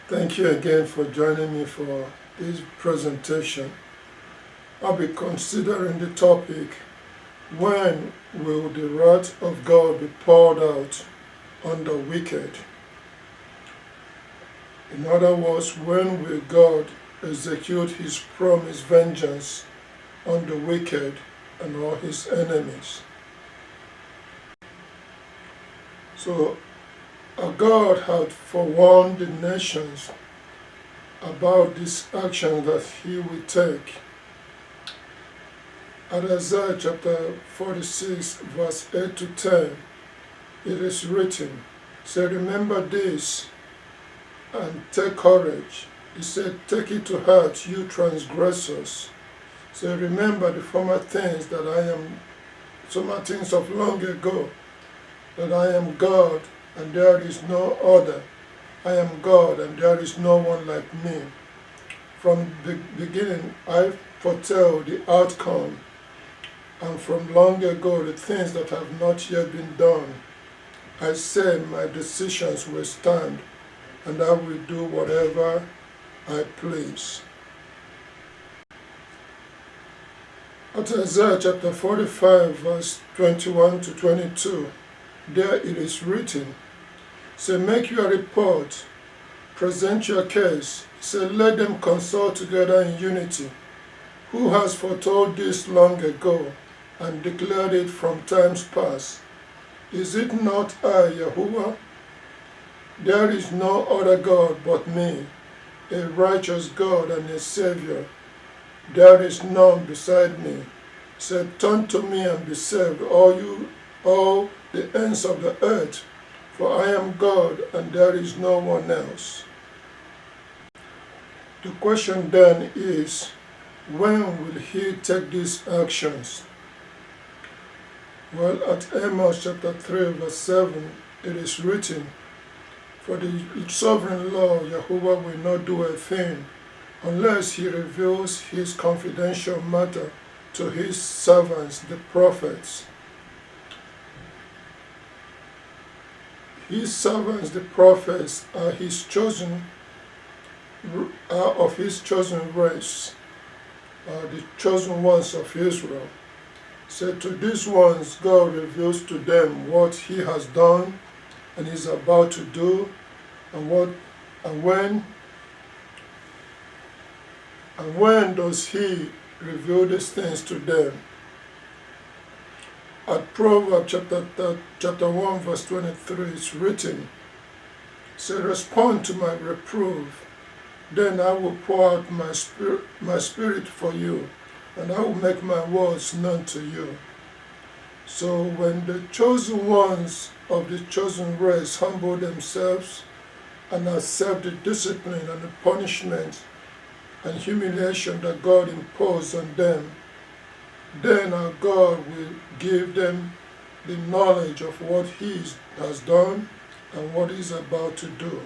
Thank you again for joining me for this presentation. I'll be considering the topic, when will the wrath of God be poured out on the wicked? In other words, when will God execute his promised vengeance on the wicked and all his enemies? So, God had forewarned the nations about this action that he will take. At Isaiah chapter 46, verse 8 to 10, it is written, say, remember this and take courage. He said, take it to heart, you transgressors. Say, remember the former things of long ago, that I am God and there is no other. I am God and there is no one like me. From the beginning I foretell the outcome, and from long ago the things that have not yet been done. I say my decisions will stand, and I will do whatever I please. At Isaiah chapter 45, verse 21 to 22, there it is written, say, make your report, present your case. Say, let them consult together in unity. Who has foretold this long ago and declared it from times past? Is it not I, Yahuwah? There is no other God but me, a righteous God and a Savior. There is none beside me. Say, turn to me and be saved, all the ends of the earth, for I am God and there is no one else. The question then is, when will he take these actions? Well, at Amos chapter 3, verse 7, it is written, for the sovereign Lord, Yahuwah, will not do a thing unless he reveals his confidential matter to his servants, the prophets. His servants, the prophets, are of his chosen race, are the chosen ones of Israel. So to these ones, God reveals to them what he has done and is about to do, and when does he reveal these things to them? At Proverbs chapter 1, verse 23, it's written, say, respond to my reproof, then I will pour out my spirit for you, and I will make my words known to you. So when the chosen ones of the chosen race humble themselves and accept the discipline and the punishment and humiliation that God imposed on them, then our God will give them the knowledge of what he has done and what he's about to do.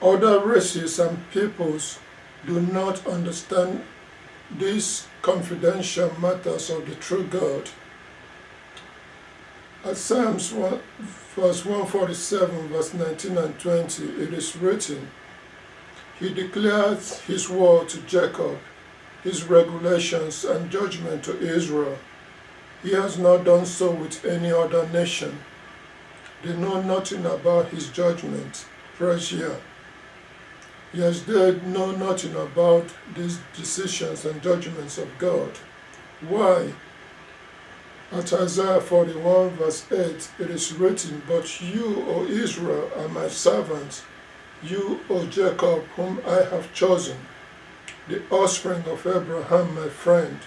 Other races and peoples do not understand these confidential matters of the true God. At Psalms 1, verse 147, verse 19 and 20, it is written, he declares his word to Jacob, his regulations and judgment to Israel. He has not done so with any other nation. They know nothing about his judgment, Persia. Yes, they know nothing about these decisions and judgments of God. Why? At Isaiah 41, verse 8, it is written, but you, O Israel, are my servants, you, O Jacob, whom I have chosen, the offspring of Abraham, my friend.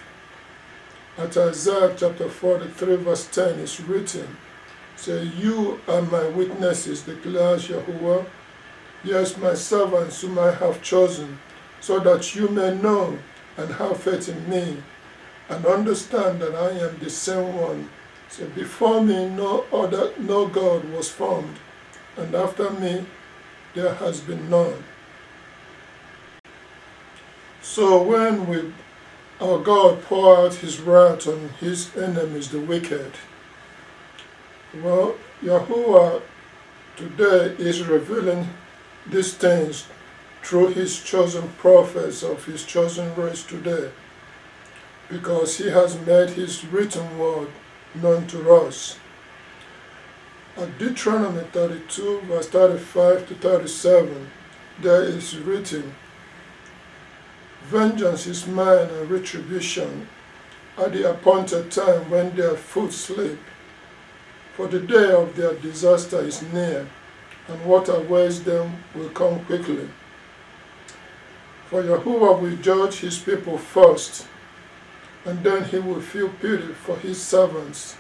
At Isaiah chapter 43, verse 10, is written, say, you are my witnesses, declares Yahuwah, yes, my servants whom I have chosen, so that you may know and have faith in me, and understand that I am the same one. So before me no God was formed, and after me there has been none. So when will our God pour out his wrath on his enemies, the wicked? Well, Yahuwah Today is revealing these things through his chosen prophets of his chosen race today, because he has made his written word known to us. At Deuteronomy 32, verse 35 to 37, there is written, "Vengeance is mine and retribution at the appointed time when their foot slip. For the day of their disaster is near, and what awaits them will come quickly. For Yahuwah will judge his people first, and then he will feel pity for his servants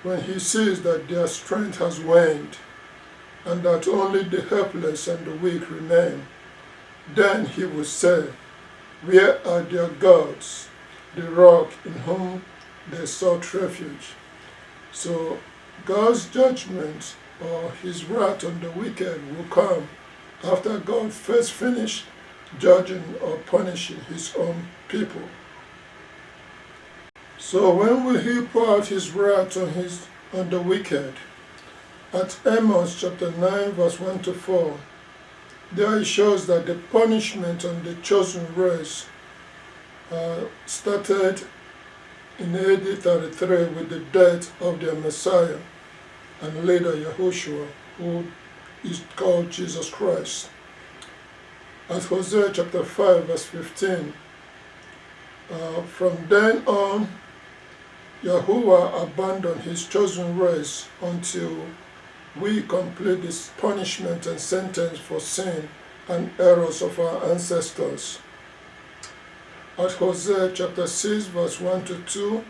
when he sees that their strength has waned, and that only the helpless and the weak remain. Then he will say, Where are their gods, the rock in whom they sought refuge?" So God's judgment or his wrath on the wicked will come after God first finished judging or punishing his own people. So when will he pour out his wrath on the wicked? At Amos chapter 9 verse 1 to 4, there it shows that the punishment on the chosen race started in AD 33 with the death of their Messiah and later Yahushua, who is called Jesus Christ. At Hosea chapter 5 verse 15, from then on, Yahuwah abandoned his chosen race until we complete this punishment and sentence for sin and errors of our ancestors. At Hosea chapter 6 verse 1 to 2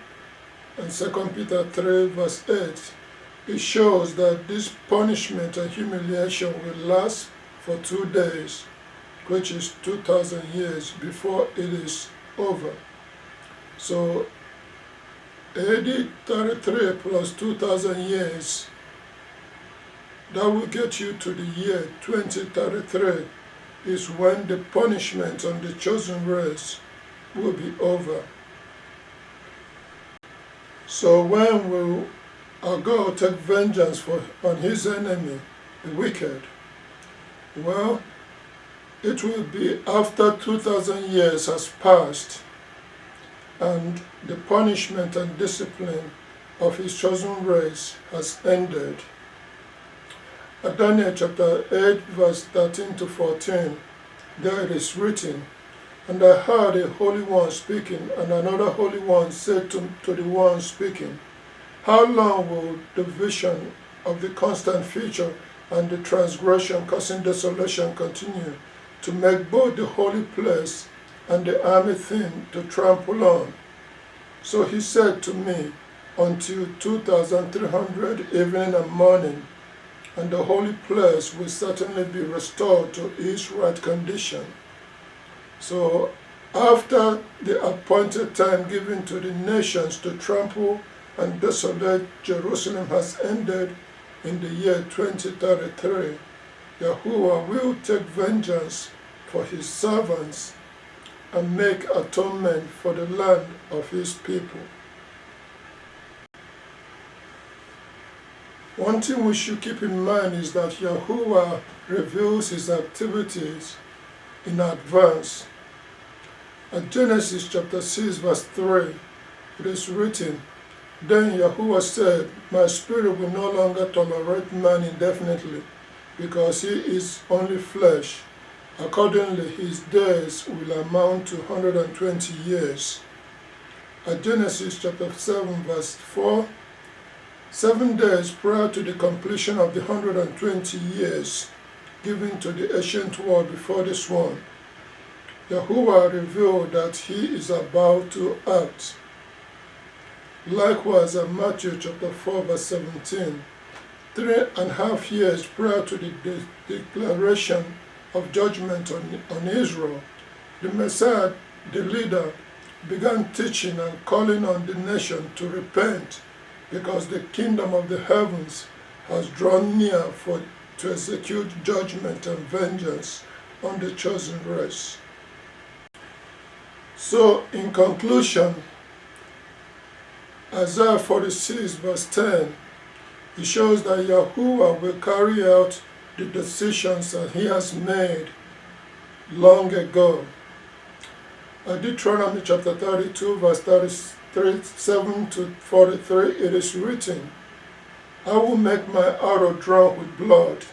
and 2 Peter 3 verse 8, it shows that this punishment and humiliation will last for 2 days, which is 2,000 years before it is over. So AD 33 plus 2,000 years, that will get you to the year 2033, is when the punishment on the chosen race will be over. So when will our God take vengeance on his enemy, the wicked? Well, it will be after 2,000 years has passed and the punishment and discipline of his chosen race has ended. At Daniel chapter 8 verse 13 to 14, there it is written, "And I heard a holy one speaking, and another holy one said to the one speaking, How long will the vision of the constant future and the transgression causing desolation continue, to make both the holy place and the army thing to trample on?" So he said to me, "Until 2,300 evening and morning, and the holy place will certainly be restored to its right condition." So after the appointed time given to the nations to trample and desolate Jerusalem has ended in the year 2033, Yahuwah will take vengeance for his servants and make atonement for the land of his people. One thing we should keep in mind is that Yahuwah reveals his activities in advance. At Genesis chapter 6 verse 3, it is written, "Then Yahuwah said, My spirit will no longer tolerate man indefinitely, because he is only flesh. Accordingly, his days will amount to 120 years. At Genesis chapter 7 verse 4, 7 days prior to the completion of the 120 years given to the ancient world before this one, Yahuwah revealed that he is about to act. Likewise, at Matthew chapter 4 verse 17, 3.5 years prior to the declaration of judgment on Israel, the Messiah, the leader, began teaching and calling on the nation to repent, because the kingdom of the heavens has drawn near to execute judgment and vengeance on the chosen race. So, in conclusion, Isaiah 46 verse 10 It shows that Yahuwah will carry out the decisions that he has made long ago. Deuteronomy chapter 32, verse 37 to 43, it is written, I will make my arrow drunk with blood,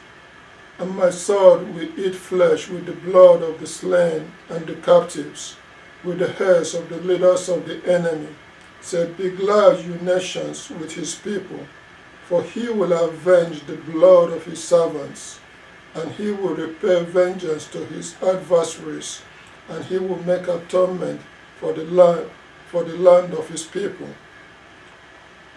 and my sword will eat flesh with the blood of the slain and the captives, with the heads of the leaders of the enemy. Said, be glad, you nations, with his people, for he will avenge the blood of his servants, and he will repay vengeance to his adversaries, and he will make atonement for the land of his people.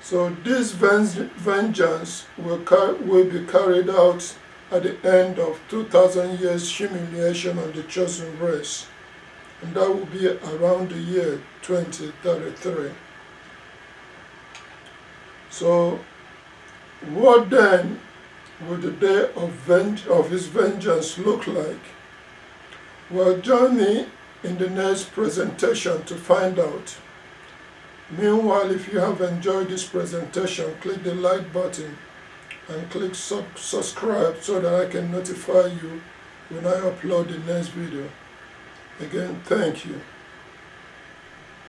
So this vengeance will be carried out at the end of 2,000 years humiliation on the chosen race, and that will be around the year 2033. So what then will the day of his vengeance look like? Well, join me in the next presentation to find out. Meanwhile, if you have enjoyed this presentation, click the like button and click subscribe so that I can notify you when I upload the next video. Again, thank you.